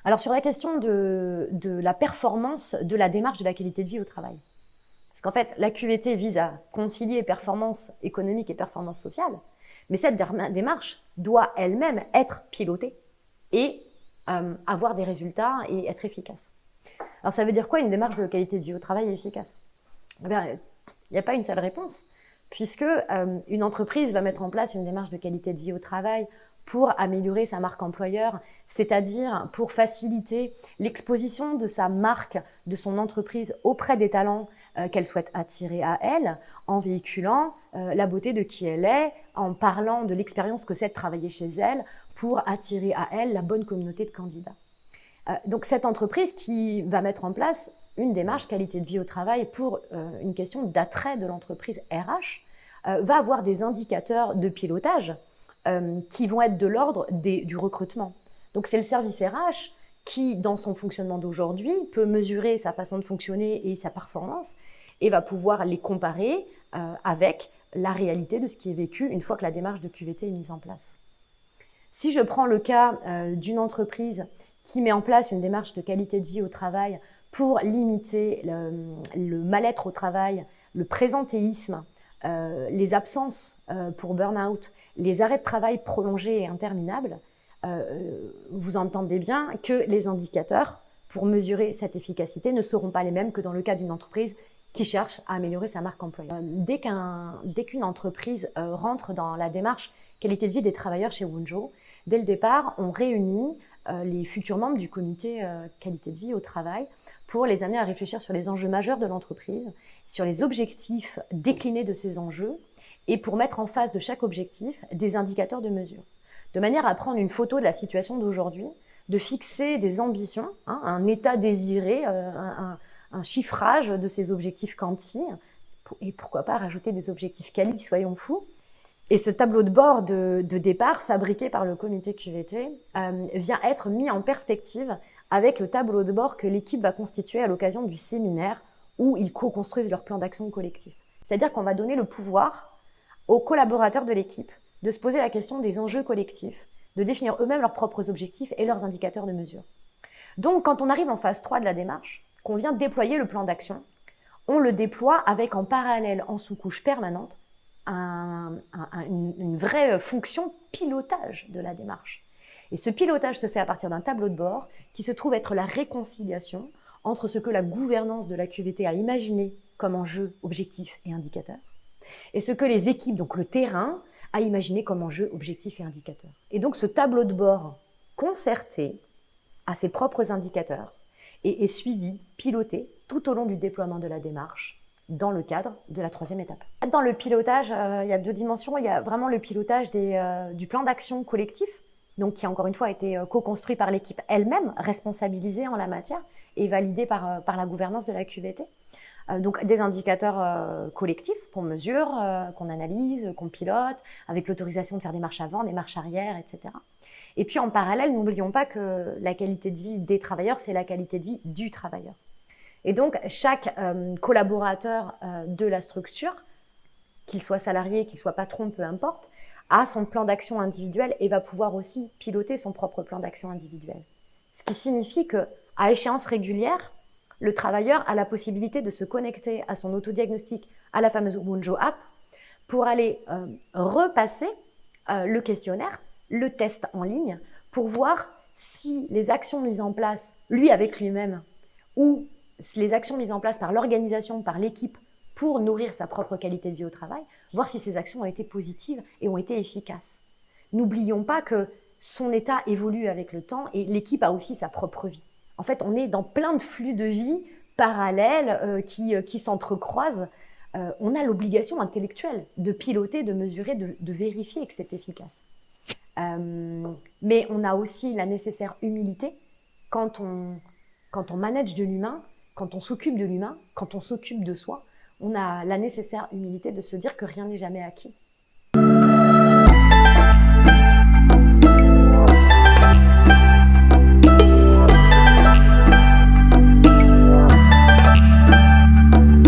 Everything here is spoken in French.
Alors sur la question de la performance de la démarche de la qualité de vie au travail. Parce qu'en fait, la QVT vise à concilier performance économique et performance sociale, mais cette démarche doit elle-même être pilotée et avoir des résultats et être efficace. Alors ça veut dire quoi une démarche de qualité de vie au travail efficace? Eh bien, il n'y a pas une seule réponse, puisque une entreprise va mettre en place une démarche de qualité de vie au travail pour améliorer sa marque employeur, c'est-à-dire pour faciliter l'exposition de sa marque, de son entreprise auprès des talents qu'elle souhaite attirer à elle, en véhiculant la beauté de qui elle est, en parlant de l'expérience que c'est de travailler chez elle, pour attirer à elle la bonne communauté de candidats. Donc cette entreprise qui va mettre en place une démarche qualité de vie au travail pour une question d'attrait de l'entreprise RH, va avoir des indicateurs de pilotage qui vont être de l'ordre du recrutement. Donc c'est le service RH qui, dans son fonctionnement d'aujourd'hui, peut mesurer sa façon de fonctionner et sa performance et va pouvoir les comparer avec la réalité de ce qui est vécu une fois que la démarche de QVT est mise en place. Si je prends le cas d'une entreprise qui met en place une démarche de qualité de vie au travail pour limiter le mal-être au travail, le présentéisme, les absences pour burn-out, les arrêts de travail prolongés et interminables, vous entendez bien que les indicateurs pour mesurer cette efficacité ne seront pas les mêmes que dans le cas d'une entreprise qui cherche à améliorer sa marque employeur. Dès qu'une entreprise rentre dans la démarche qualité de vie des travailleurs chez Wunjo, dès le départ, on réunit les futurs membres du comité qualité de vie au travail pour les amener à réfléchir sur les enjeux majeurs de l'entreprise, sur les objectifs déclinés de ces enjeux et pour mettre en face de chaque objectif des indicateurs de mesure. De manière à prendre une photo de la situation d'aujourd'hui, de fixer des ambitions, un état désiré, un chiffrage de ces objectifs quanti et pourquoi pas rajouter des objectifs quali, soyons fous. Et ce tableau de bord de départ fabriqué par le comité QVT vient être mis en perspective avec le tableau de bord que l'équipe va constituer à l'occasion du séminaire où ils co-construisent leur plan d'action collectif. C'est-à-dire qu'on va donner le pouvoir aux collaborateurs de l'équipe de se poser la question des enjeux collectifs, de définir eux-mêmes leurs propres objectifs et leurs indicateurs de mesure. Donc, quand on arrive en phase 3 de la démarche, qu'on vient déployer le plan d'action, on le déploie avec en parallèle, en sous-couche permanente, une vraie fonction pilotage de la démarche. Et ce pilotage se fait à partir d'un tableau de bord qui se trouve être la réconciliation entre ce que la gouvernance de la QVT a imaginé comme enjeu, objectif et indicateur, et ce que les équipes, donc le terrain, a imaginé comme enjeu, objectif et indicateur. Et donc ce tableau de bord concerté à ses propres indicateurs et est suivi, piloté tout au long du déploiement de la démarche dans le cadre de la troisième étape. Dans le pilotage, il y a deux dimensions. Il y a vraiment le pilotage du plan d'action collectif, donc qui encore une fois a été co-construit par l'équipe elle-même, responsabilisée en la matière et validé par la gouvernance de la QVT. Donc des indicateurs collectifs qu'on mesure, qu'on analyse, qu'on pilote, avec l'autorisation de faire des marches avant, des marches arrière, etc. Et puis en parallèle, n'oublions pas que la qualité de vie des travailleurs, c'est la qualité de vie du travailleur. Et donc, chaque collaborateur de la structure, qu'il soit salarié, qu'il soit patron, peu importe, a son plan d'action individuel et va pouvoir aussi piloter son propre plan d'action individuel. Ce qui signifie qu'à échéance régulière, le travailleur a la possibilité de se connecter à son autodiagnostic, à la fameuse Wunjo App, pour aller repasser le questionnaire, le test en ligne, pour voir si les actions mises en place, lui avec lui-même, ou les actions mises en place par l'organisation, par l'équipe, pour nourrir sa propre qualité de vie au travail, voir si ces actions ont été positives et ont été efficaces. N'oublions pas que son état évolue avec le temps et l'équipe a aussi sa propre vie. En fait, on est dans plein de flux de vie parallèles qui s'entrecroisent. On a l'obligation intellectuelle de piloter, de mesurer, de vérifier que c'est efficace. Mais on a aussi la nécessaire humilité quand on manage de l'humain, quand on s'occupe de l'humain, quand on s'occupe de soi, on a la nécessaire humilité de se dire que rien n'est jamais acquis.